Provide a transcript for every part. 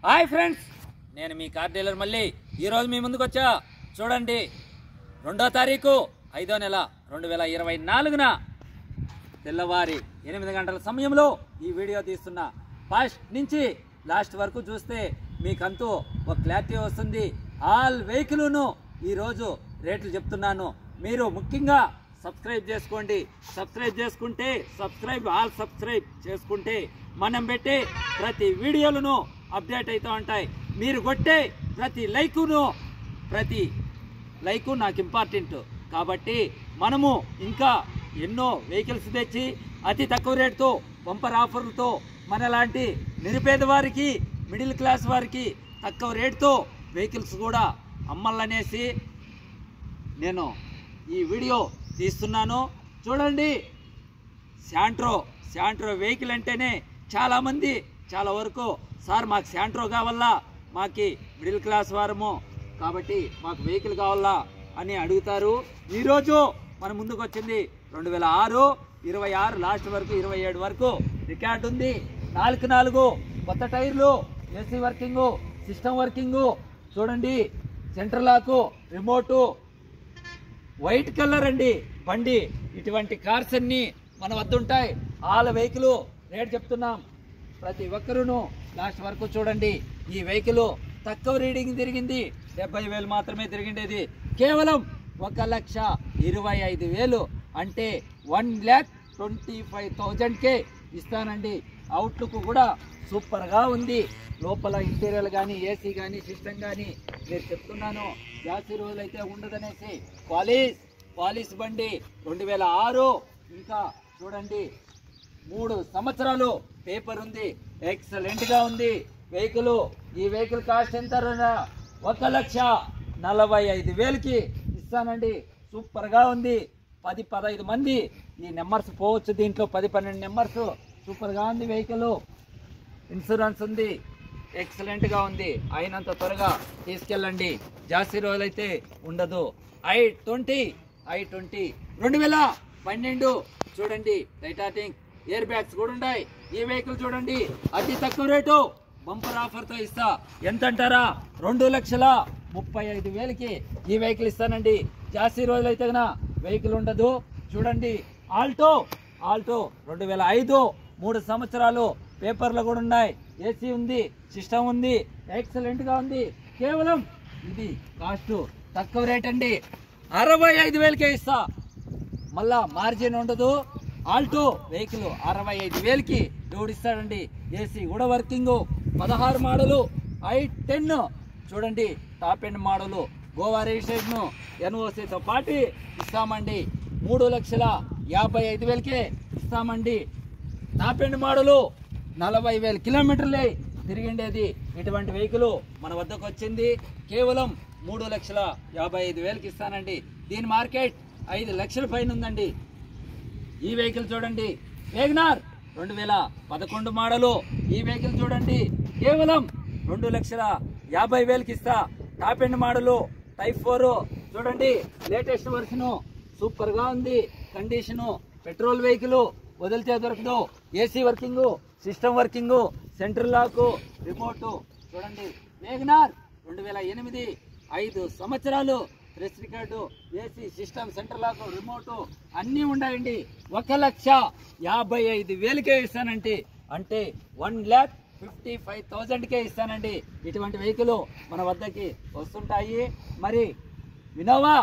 Hi friends, నేను మీ car dealer మళ్ళీ ఈరోజు మీ ముందుకు వచ్చా. చూడండి, 2వ తారీఖు 5వ నెల 2024న తెల్లవారి 8 గంటల సమయంలో ఈ వీడియో తీస్తున్నా. ఫస్ట్ నుంచి లాస్ట్ వరకు చూస్తే మీకంతూ ఒక క్లారిటీ వస్తుంది. ఆల్ వెహికల్ను ఈరోజు రేట్లు చెప్తున్నాను. మీరు ముఖ్యంగా సబ్స్క్రైబ్ చేసుకోండి. సబ్స్క్రైబ్ చేసుకుంటే మనం పెట్టే ప్రతి వీడియోలను అప్డేట్ అవుతూ ఉంటాయి. మీరు కొట్టే ప్రతి లైకు నాకు ఇంపార్టెంట్. కాబట్టి మనము ఇంకా ఎన్నో వెహికల్స్ తెచ్చి అతి తక్కువ రేటుతో బంపర్ ఆఫర్లతో మనలాంటి నిరుపేద వారికి, మిడిల్ క్లాస్ వారికి తక్కువ రేటుతో వెహికల్స్ కూడా అమ్మాలనేసి నేను ఈ వీడియో తీస్తున్నాను. చూడండి, శాంట్రో వెహికల్ అంటేనే చాలామంది చాలా వరకు సార్ మాకు శాంట్రో కావాలా, మాకు మిడిల్ క్లాస్ వారము కాబట్టి మాకు వెహికల్ కావాలా అని అడుగుతారు. ఈరోజు మన ముందుకు వచ్చింది 2006, 26 లాస్ట్ వరకు 27 వరకు రికార్డు ఉంది. 4 కొత్త టైర్లు, ఏసీ వర్కింగు, సిస్టమ్ వర్కింగు. చూడండి, సెంటర్ లాకు, రిమోటు, వైట్ కలర్ అండి బండి. ఇటువంటి కార్స్ అన్ని మన వద్ద ఉంటాయి. ఆల్ వెహికల్ రేట్ చెప్తున్నాం. ప్రతి ఒక్కరూను లాస్ట్ వరకు చూడండి. ఈ వెహికల్ తక్కువ రీడింగ్ తిరిగింది, 70,000 మాత్రమే తిరిగిండేది. కేవలం 1,25,000 అంటే 1,25,000కే ఇస్తానండి. అవుట్లుక్ కూడా సూపర్గా ఉంది. లోపల ఇంటీరియర్ కానీ, ఏసీ కానీ, సిస్టమ్ కానీ నేను చెప్తున్నాను. జాస్తి రోజులు అయితే ఉండదనేసి పాలిస్ బండి 2006. ఇంకా చూడండి, 3 సంవత్సరాలు పేపర్ ఉంది. ఎక్సలెంట్గా ఉంది వెహికల్. ఈ వెహికల్ కాస్ట్ ఎంత? 1,45,000కి ఇస్తానండి. సూపర్గా ఉంది. 10-15 మంది ఈ నెంబర్స్ పోవచ్చు. దీంట్లో 10-12 నెంబర్స్. సూపర్గా ఉంది వెహికల్. ఇన్సూరెన్స్ ఉంది. ఎక్సలెంట్గా ఉంది. అయినంత త్వరగా తీసుకెళ్ళండి. జాస్తి రోజులైతే ఉండదు. i20 2012 చూడండి. టైటానిక్ ఎయిర్ బ్యాగ్స్ కూడా ఉన్నాయి. ఈ వెహికల్ చూడండి, అతి తక్కువ రేటు బంపర్ ఆఫర్తో ఇస్తా. ఎంత అంటారా? 2,35,000కి ఈ వెహికల్ ఇస్తానండి. జాస్తి రోజులు అయితే వెహికల్ ఉండదు. చూడండి, ఆల్టో 2005, 3 సంవత్సరాలు పేపర్లు కూడా ఉన్నాయి. ఏసీ ఉంది, సిస్టమ్ ఉంది, ఎక్సలెంట్గా ఉంది. కేవలం ఇది కాస్ట్ తక్కువ రేట్ అండి. 65,000కే ఇస్తా. మళ్ళా మార్జిన్ ఉండదు. ఆల్టో వెహికల్ 65,000కి జోడిస్తాడండి. ఏసీ కూడా వర్కింగ్. 16 మోడలు i10 చూడండి, top end model, Goa registration, ఎన్ఓసితో పాటు ఇస్తామండి. 3,55,000కే ఇస్తామండి. టాప్ ఎండ్ మోడలు 40,000 కిలోమీటర్లే తిరిగిండేది. ఇటువంటి వెహికల్ మన వద్దకు వచ్చింది. కేవలం 3,55,000కి ఇస్తానండి. దీని మార్కెట్ 5 లక్షల పైన ఉందండి. ఈ వెహికల్ చూడండి, వేగనార్ 2011 మోడలు. ఈ వెహికల్ చూడండి, కేవలం 2,50,000కి ఇస్తా. టాప్ ఎండ్ మోడలు, టైప్ 4 చూడండి, లేటెస్ట్ వర్షను. సూపర్గా ఉంది కండిషను. పెట్రోల్ వెహికల్, వదిలితే దొరకదు. AC working, system working, central lock, remote. చూడండి, వేగనార్ 2008, 5 సంవత్సరాలు press record, AC, system, centre lock, remote అన్నీ ఉన్నాయండి. 1,55,000కే ఇస్తానంటే, అంటే 1,55,000కే ఇస్తానండి. ఇటువంటి వెహికల్ మన వద్దకి వస్తుంటాయి. మరి వినోవా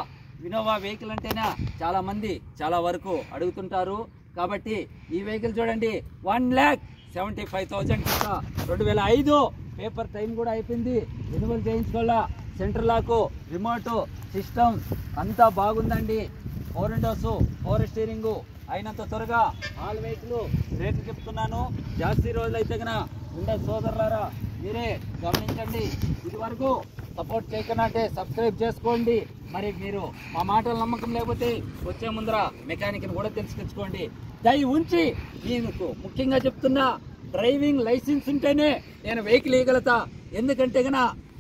వెహికల్ అంటేనే చాలా మంది చాలా వరకు అడుగుతుంటారు. కాబట్టి ఈ వెహికల్ చూడండి, 1,75,000 ఇస్తా. 2005 పేపర్ టైం కూడా అయిపోయింది. రెన్యువల్ చేయించుకోవాలా. సెంటర్ లాకు, రిమోటు, సిస్టమ్ అంతా బాగుందండి. 4 విండోస్, 4 స్టీరింగు. అయినంత త్వరగా ఆల్ వెహికల్ రేట్లు చెప్తున్నాను. జాస్తి రోజులు అయితే ఉండే సోదరులారా మీరే గమనించండి. ఇది వరకు సపోర్ట్ చేయకనంటే సబ్స్క్రైబ్ చేసుకోండి. మరి మీరు మా మాటలు నమ్మకం లేకపోతే వచ్చే ముందర మెకానిక్ని కూడా తెలుసుకొచ్చుకోండి. దయ ఉంచి మీకు ముఖ్యంగా చెప్తున్నా, డ్రైవింగ్ లైసెన్స్ ఉంటేనే నేను వెహికల్ ఇవ్వగలుగుతా. ఎందుకంటే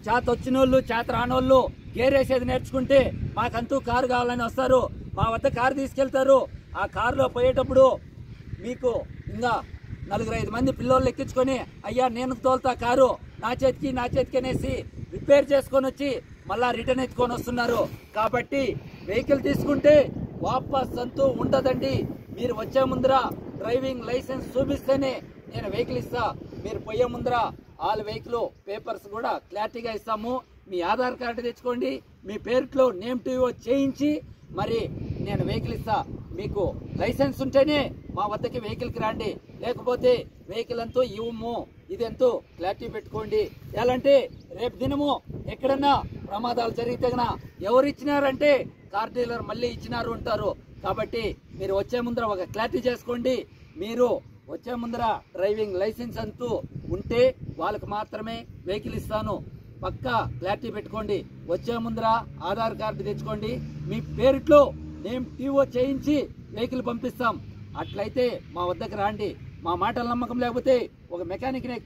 చేత వచ్చిన వాళ్ళు, చేత రానోళ్ళు గేర్ వేసేది నేర్చుకుంటే మాకంతూ కారు కావాలని వస్తారు. మా వద్ద కారు తీసుకెళ్తారు. ఆ కారులో పోయేటప్పుడు మీకు ఇంకా 4-5 మంది పిల్లోళ్ళు ఎక్కించుకొని అయ్యా నేను తోలుతా కారు నా చేతికి అనేసి రిపేర్ చేసుకొని వచ్చి మళ్ళా రిటర్న్ ఎత్తుకొని వస్తున్నారు. కాబట్టి వెహికల్ తీసుకుంటే వాపస్ అంటూ ఉండదండి. మీరు వచ్చే ముందర డ్రైవింగ్ లైసెన్స్ చూపిస్తేనే నేను వెహికల్ ఇస్తా. మీరు పోయే ముందర ఆల్ వెహికల్ పేపర్స్ కూడా క్లారిటీగా ఇస్తాము. మీ ఆధార్ కార్డు తెచ్చుకోండి, మీ పేరులో నేమ్ టీవో చేయించి మరి నేను వెహికల్ ఇస్తా. మీకు లైసెన్స్ ఉంటేనే మా వద్దకి వెహికల్కి రండి, లేకపోతే వెహికల్ అంతా ఇవ్వము. ఇదెంతో క్లారిటీ పెట్టుకోండి. ఎలాంటి రేపు దినము ఎక్కడన్నా ప్రమాదాలు జరిగితే గన ఎవరు ఇచ్చినారంటే కార్ డీలర్ మళ్ళీ ఇచ్చినారు అంటారు. కాబట్టి మీరు వచ్చే ముందర ఒక క్లారిటీ చేసుకోండి. మీరు వచ్చే ముందర డ్రైవింగ్ లైసెన్స్ అంటూ ఉంటే వాళ్ళకి మాత్రమే వెహికల్ ఇస్తాను. పక్కా క్లారిటీ పెట్టుకోండి. వచ్చే ముందర ఆధార్ కార్డు తెచ్చుకోండి, మీ పేరులో నేమ్ టీవో చేయించి వెహికల్ పంపిస్తాం. అట్లయితే మా వద్దకు రండి. మా మాటల నమ్మకం లేకపోతే ఒక మెకానిక్ని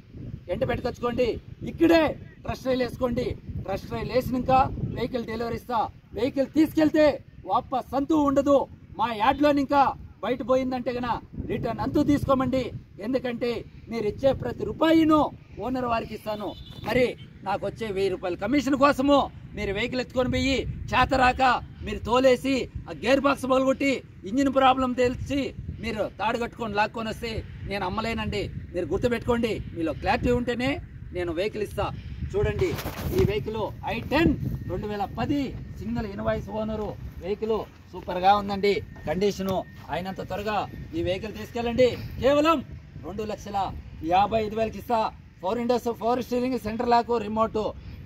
ఎంట పెట్టుకొచ్చుకోండి. ఇక్కడే ట్రస్ట్ రైల్ వేసుకోండి. ట్రస్ట్ రైల్ వేసినాక వెహికల్ డెలివరీ ఇస్తా. వెహికల్ తీసుకెళ్తే వాపస్ అంతూ ఉండదు. మా యాడ్లో ఇంకా బయట పోయిందంటే గన రిటర్న్ అంతూ తీసుకోమండి. ఎందుకంటే మీరు ఇచ్చే ప్రతి రూపాయిను ఓనర్ వారికి ఇస్తాను. మరి నాకు వచ్చే 1000 రూపాయల కమిషన్ కోసము మీరు వెహికల్ ఎత్తుకొని పోయి చేతరాక మీరు తోలేసి ఆ గేర్ బాక్స్ పగలగొట్టి ఇంజిన్ ప్రాబ్లం తెలిసి మీరు తాడు కట్టుకొని లాక్కొని వస్తే నేను అమ్మలేనండి. మీరు గుర్తుపెట్టుకోండి. మీలో క్లారిటీ ఉంటేనే నేను వెహికల్ ఇస్తా. చూడండి, ఈ vehicle i10 2010 single invoice owner vehicle సూపర్గా ఉందండి. కండిషను అయినంత త్వరగా ఈ వెహికల్ తీసుకెళ్ళండి. కేవలం 2,55,000కి ఇస్తా. 4 windows, 4 steering, centre lock, remote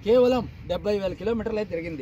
కేవలం 70,000 కిలోమీటర్లే తిరిగింది.